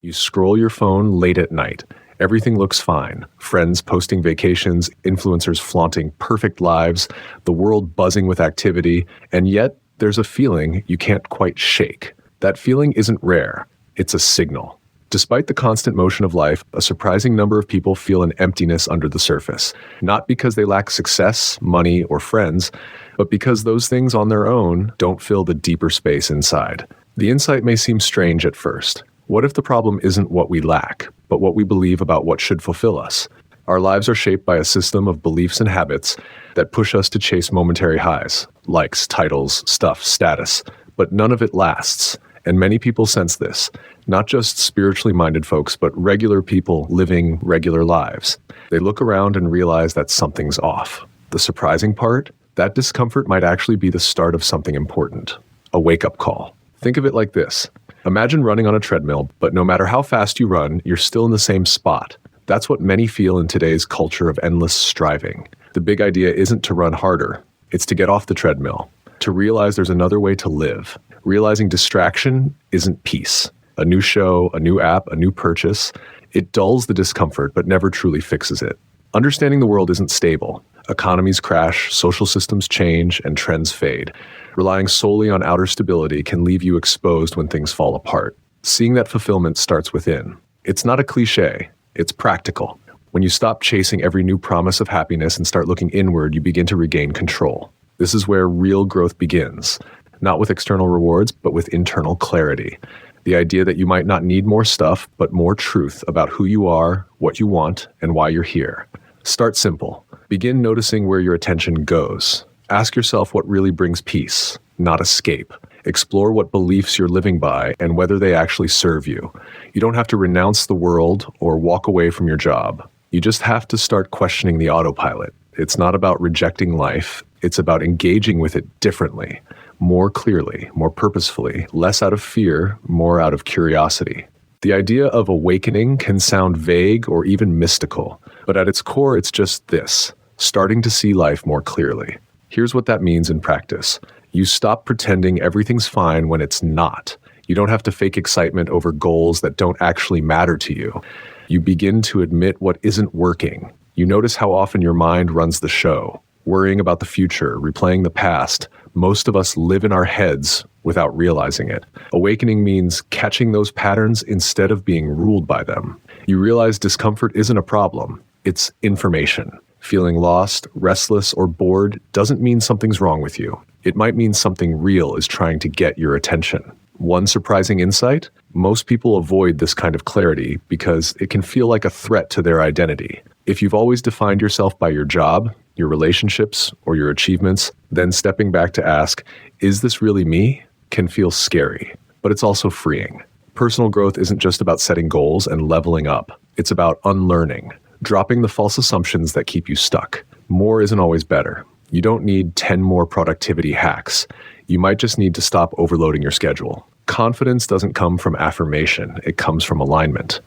You scroll your phone late at night. Everything looks fine. Friends posting vacations, influencers flaunting perfect lives, the world buzzing with activity, and yet there's a feeling you can't quite shake. That feeling isn't rare. It's a signal. Despite the constant motion of life, a surprising number of people feel an emptiness under the surface, not because they lack success, money, or friends, but because those things on their own don't fill the deeper space inside. The insight may seem strange at first. What if the problem isn't what we lack, but what we believe about what should fulfill us? Our lives are shaped by a system of beliefs and habits that push us to chase momentary highs, likes, titles, stuff, status, but none of it lasts. And many people sense this, not just spiritually minded folks, but regular people living regular lives. They look around and realize that something's off. The surprising part? That discomfort might actually be the start of something important, a wake-up call. Think of it like this. Imagine running on a treadmill, but no matter how fast you run, you're still in the same spot. That's what many feel in today's culture of endless striving. The big idea isn't to run harder. It's to get off the treadmill, to realize there's another way to live. Realizing distraction isn't peace. A new show, a new app, a new purchase. It dulls the discomfort, but never truly fixes it. Understanding the world isn't stable. Economies crash, social systems change, and trends fade. Relying solely on outer stability can leave you exposed when things fall apart. Seeing that fulfillment starts within. It's not a cliche. It's practical. When you stop chasing every new promise of happiness and start looking inward, you begin to regain control. This is where real growth begins. Not with external rewards, but with internal clarity. The idea that you might not need more stuff, but more truth about who you are, what you want, and why you're here. Start simple. Begin noticing where your attention goes. Ask yourself what really brings peace, not escape. Explore what beliefs you're living by and whether they actually serve you. You don't have to renounce the world or walk away from your job. You just have to start questioning the autopilot. It's not about rejecting life. It's about engaging with it differently, more clearly, more purposefully, less out of fear, more out of curiosity. The idea of awakening can sound vague or even mystical, but at its core, it's just this, starting to see life more clearly. Here's what that means in practice. You stop pretending everything's fine when it's not. You don't have to fake excitement over goals that don't actually matter to you. You begin to admit what isn't working. You notice how often your mind runs the show, worrying about the future, replaying the past. Most of us live in our heads without realizing it. Awakening means catching those patterns instead of being ruled by them. You realize discomfort isn't a problem. It's information. Feeling lost, restless, or bored doesn't mean something's wrong with you. It might mean something real is trying to get your attention. One surprising insight? Most people avoid this kind of clarity because it can feel like a threat to their identity. If you've always defined yourself by your job, your relationships, or your achievements, then stepping back to ask, is this really me? Can feel scary, but it's also freeing. Personal growth isn't just about setting goals and leveling up. It's about unlearning, dropping the false assumptions that keep you stuck. More isn't always better. You don't need 10 more productivity hacks. You might just need to stop overloading your schedule. Confidence doesn't come from affirmation. It comes from alignment.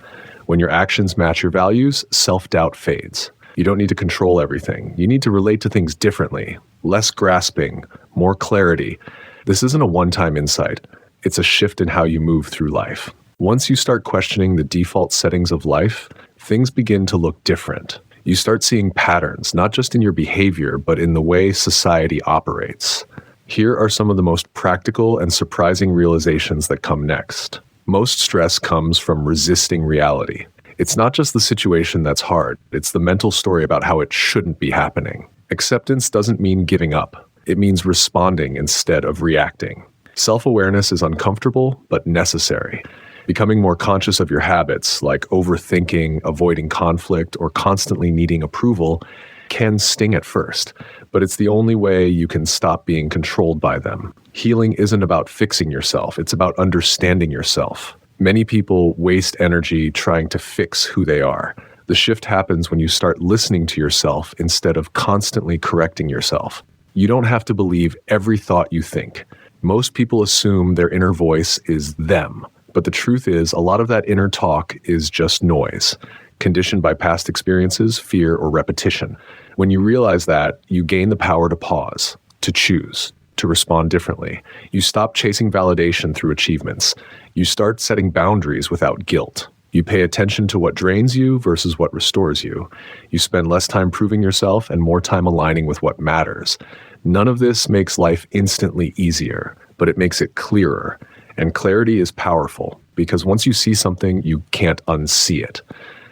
When your actions match your values, self-doubt fades. You don't need to control everything. You need to relate to things differently. Less grasping, more clarity. This isn't a one-time insight. It's a shift in how you move through life. Once you start questioning the default settings of life, things begin to look different. You start seeing patterns, not just in your behavior, but in the way society operates. Here are some of the most practical and surprising realizations that come next. Most stress comes from resisting reality. It's not just the situation that's hard, it's the mental story about how it shouldn't be happening. Acceptance doesn't mean giving up. It means responding instead of reacting. Self-awareness is uncomfortable, but necessary. Becoming more conscious of your habits, like overthinking, avoiding conflict, or constantly needing approval, can sting at first, but it's the only way you can stop being controlled by them. Healing isn't about fixing yourself, it's about understanding yourself. Many people waste energy trying to fix who they are. The shift happens when you start listening to yourself instead of constantly correcting yourself. You don't have to believe every thought you think. Most people assume their inner voice is them. But the truth is, a lot of that inner talk is just noise, conditioned by past experiences, fear, or repetition. When you realize that, you gain the power to pause, to choose. to respond differently. You stop chasing validation through achievements. You start setting boundaries without guilt. You pay attention to what drains you versus what restores you. You spend less time proving yourself and more time aligning with what matters. None of this makes life instantly easier, but it makes it clearer. And clarity is powerful because once you see something, you can't unsee it.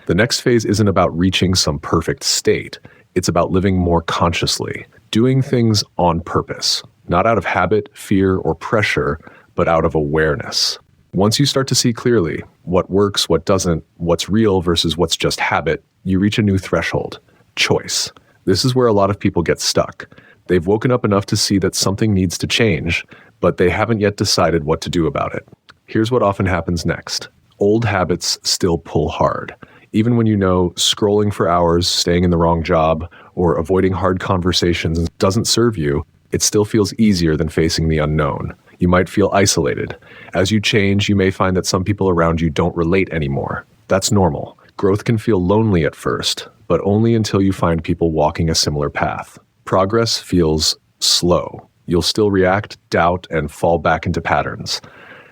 The next phase isn't about reaching some perfect state. It's about living more consciously, doing things on purpose, not out of habit, fear, or pressure, but out of awareness. Once you start to see clearly what works, what doesn't, what's real versus what's just habit, you reach a new threshold: choice. This is where a lot of people get stuck. They've woken up enough to see that something needs to change, but they haven't yet decided what to do about it. Here's what often happens next. Old habits still pull hard. Even when you know scrolling for hours, staying in the wrong job, or avoiding hard conversations doesn't serve you, it still feels easier than facing the unknown. You might feel isolated. As you change, you may find that some people around you don't relate anymore. That's normal. Growth can feel lonely at first, but only until you find people walking a similar path. Progress feels slow. You'll still react, doubt, and fall back into patterns.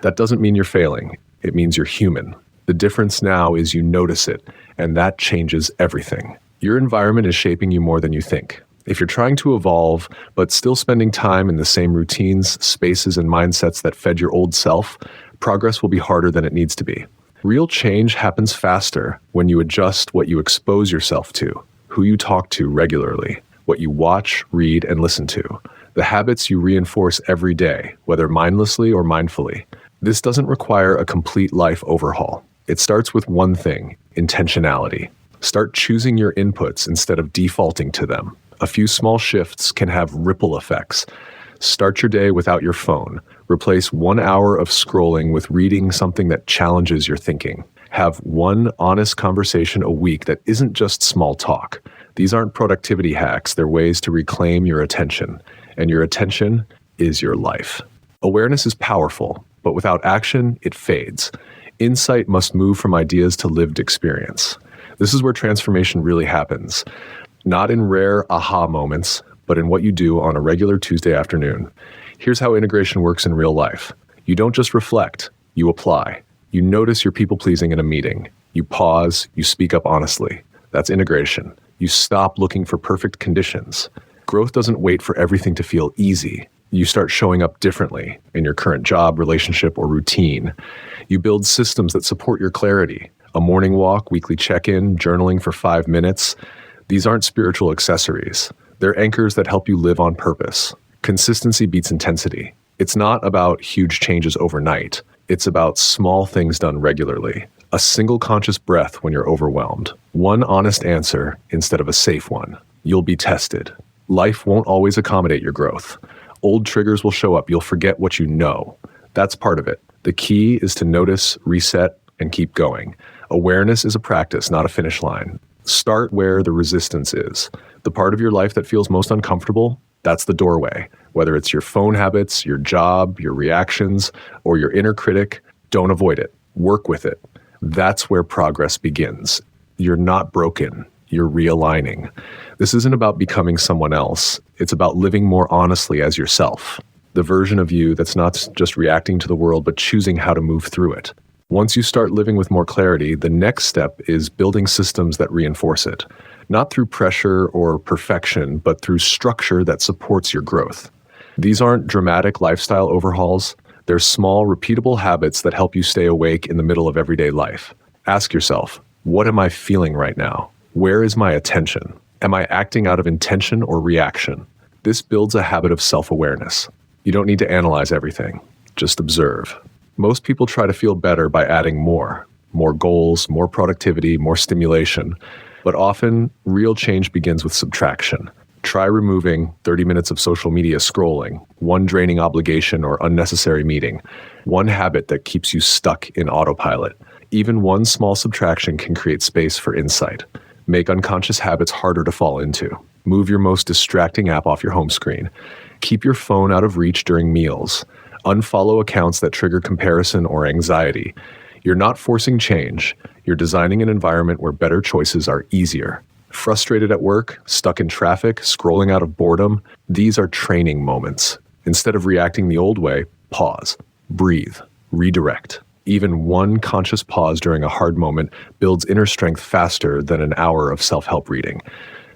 That doesn't mean you're failing. It means you're human. The difference now is you notice it, and that changes everything. Your environment is shaping you more than you think. If you're trying to evolve, but still spending time in the same routines, spaces, and mindsets that fed your old self, progress will be harder than it needs to be. Real change happens faster when you adjust what you expose yourself to, who you talk to regularly, what you watch, read, and listen to, the habits you reinforce every day, whether mindlessly or mindfully. This doesn't require a complete life overhaul. It starts with one thing: intentionality. Start choosing your inputs instead of defaulting to them. A few small shifts can have ripple effects. Start your day without your phone. Replace 1 hour of scrolling with reading something that challenges your thinking. Have one honest conversation a week that isn't just small talk. These aren't productivity hacks. They're ways to reclaim your attention. And your attention is your life. Awareness is powerful, but without action, it fades. Insight must move from ideas to lived experience. This is where transformation really happens. Not in rare aha moments, but in what you do on a regular Tuesday afternoon. Here's how integration works in real life. You don't just reflect, you apply. You notice your people-pleasing in a meeting. You pause, you speak up honestly. That's integration. You stop looking for perfect conditions. Growth doesn't wait for everything to feel easy. You start showing up differently in your current job, relationship, or routine. You build systems that support your clarity. A morning walk, weekly check-in, journaling for 5 minutes. These aren't spiritual accessories. They're anchors that help you live on purpose. Consistency beats intensity. It's not about huge changes overnight. It's about small things done regularly. A single conscious breath when you're overwhelmed. One honest answer instead of a safe one. You'll be tested. Life won't always accommodate your growth. Old triggers will show up. You'll forget what you know. That's part of it. The key is to notice, reset, and keep going. Awareness is a practice, not a finish line. Start where the resistance is. The part of your life that feels most uncomfortable, that's the doorway. Whether it's your phone habits, your job, your reactions, or your inner critic, don't avoid it. Work with it. That's where progress begins. You're not broken. You're realigning. This isn't about becoming someone else. It's about living more honestly as yourself. The version of you that's not just reacting to the world, but choosing how to move through it. Once you start living with more clarity, the next step is building systems that reinforce it. Not through pressure or perfection, but through structure that supports your growth. These aren't dramatic lifestyle overhauls. They're small, repeatable habits that help you stay awake in the middle of everyday life. Ask yourself, what am I feeling right now? Where is my attention? Am I acting out of intention or reaction? This builds a habit of self-awareness. You don't need to analyze everything. Just observe. Most people try to feel better by adding more goals, more productivity, more stimulation. But often, real change begins with subtraction. Try removing 30 minutes of social media scrolling, one draining obligation or unnecessary meeting, one habit that keeps you stuck in autopilot. Even one small subtraction can create space for insight. Make unconscious habits harder to fall into. Move your most distracting app off your home screen. Keep your phone out of reach during meals. Unfollow accounts that trigger comparison or anxiety. You're not forcing change. You're designing an environment where better choices are easier. Frustrated at work, stuck in traffic, scrolling out of boredom, these are training moments. Instead of reacting the old way, pause, breathe, redirect. Even one conscious pause during a hard moment builds inner strength faster than an hour of self-help reading.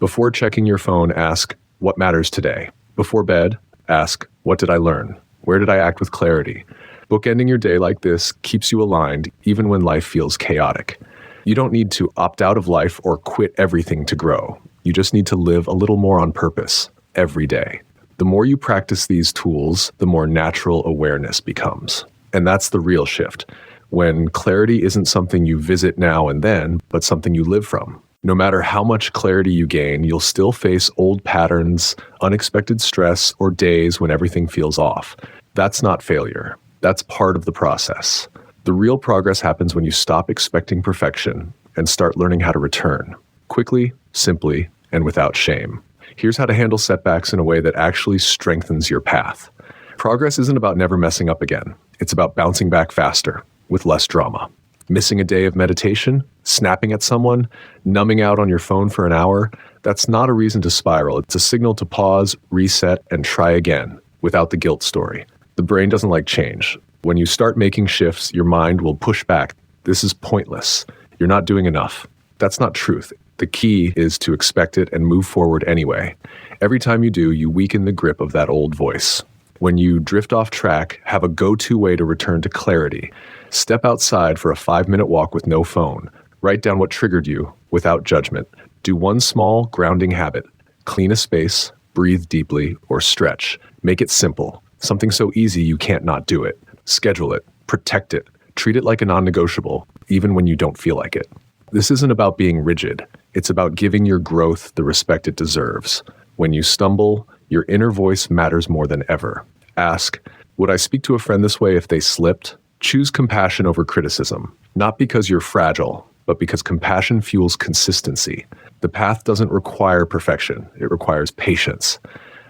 Before checking your phone, ask, what matters today? Before bed, ask, what did I learn? Where did I act with clarity? Bookending your day like this keeps you aligned even when life feels chaotic. You don't need to opt out of life or quit everything to grow. You just need to live a little more on purpose every day. The more you practice these tools, the more natural awareness becomes. And that's the real shift, when clarity isn't something you visit now and then, but something you live from. No matter how much clarity you gain, you'll still face old patterns, unexpected stress, or days when everything feels off. That's not failure. That's part of the process. The real progress happens when you stop expecting perfection and start learning how to return, quickly, simply, and without shame. Here's how to handle setbacks in a way that actually strengthens your path. Progress isn't about never messing up again. It's about bouncing back faster, with less drama. Missing a day of meditation, snapping at someone, numbing out on your phone for an hour, that's not a reason to spiral. It's a signal to pause, reset, and try again, without the guilt story. The brain doesn't like change. When you start making shifts, your mind will push back. This is pointless. You're not doing enough. That's not truth. The key is to expect it and move forward anyway. Every time you do, you weaken the grip of that old voice. When you drift off track, have a go-to way to return to clarity. Step outside for a 5-minute walk with no phone. Write down what triggered you without judgment. Do one small grounding habit. Clean a space, breathe deeply, or stretch. Make it simple. Something so easy you can't not do it. Schedule it. Protect it. Treat it like a non-negotiable, even when you don't feel like it. This isn't about being rigid. It's about giving your growth the respect it deserves. When you stumble, your inner voice matters more than ever. Ask, would I speak to a friend this way if they slipped? Choose compassion over criticism, not because you're fragile, but because compassion fuels consistency. The path doesn't require perfection. It requires patience.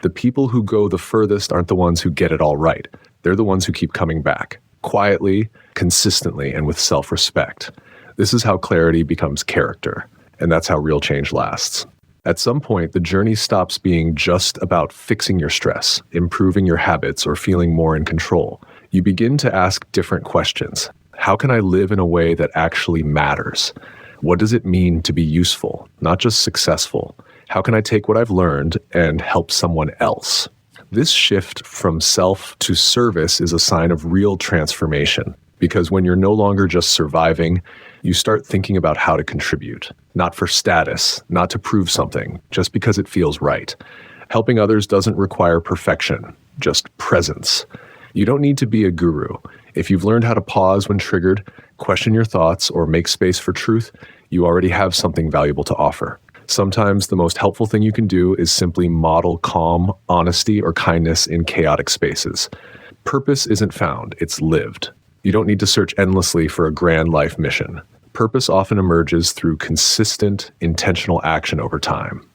The people who go the furthest aren't the ones who get it all right. They're the ones who keep coming back, quietly, consistently, and with self-respect. This is how clarity becomes character, and that's how real change lasts. At some point, the journey stops being just about fixing your stress, improving your habits, or feeling more in control. You begin to ask different questions. How can I live in a way that actually matters? What does it mean to be useful, not just successful? How can I take what I've learned and help someone else? This shift from self to service is a sign of real transformation, because when you're no longer just surviving, you start thinking about how to contribute, not for status, not to prove something, just because it feels right. Helping others doesn't require perfection, just presence. You don't need to be a guru. If you've learned how to pause when triggered, question your thoughts, or make space for truth, you already have something valuable to offer. Sometimes the most helpful thing you can do is simply model calm, honesty, or kindness in chaotic spaces. Purpose isn't found, it's lived. You don't need to search endlessly for a grand life mission. Purpose often emerges through consistent, intentional action over time.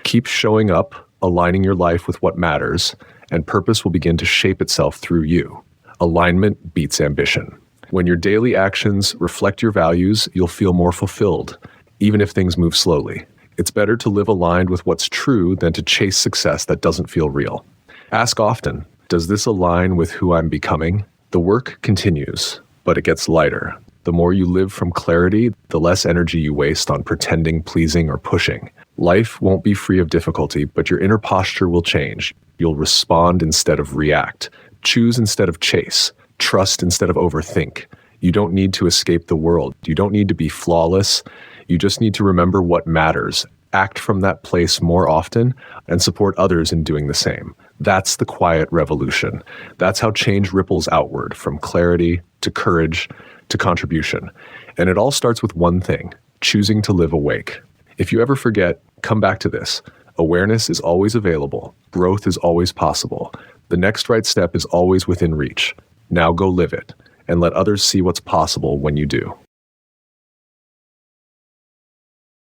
Keep showing up, aligning your life with what matters, and purpose will begin to shape itself through you. Alignment beats ambition. When your daily actions reflect your values, you'll feel more fulfilled, even if things move slowly. It's better to live aligned with what's true than to chase success that doesn't feel real. Ask often, does this align with who I'm becoming? The work continues, but it gets lighter. The more you live from clarity, the less energy you waste on pretending, pleasing, or pushing. Life won't be free of difficulty, but your inner posture will change. You'll respond instead of react. Choose instead of chase. Trust instead of overthink. You don't need to escape the world. You don't need to be flawless. You just need to remember what matters. Act from that place more often and support others in doing the same. That's the quiet revolution. That's how change ripples outward, from clarity to courage to contribution. And it all starts with one thing: choosing to live awake. If you ever forget, come back to this. Awareness is always available. Growth is always possible. The next right step is always within reach. Now go live it, and let others see what's possible when you do.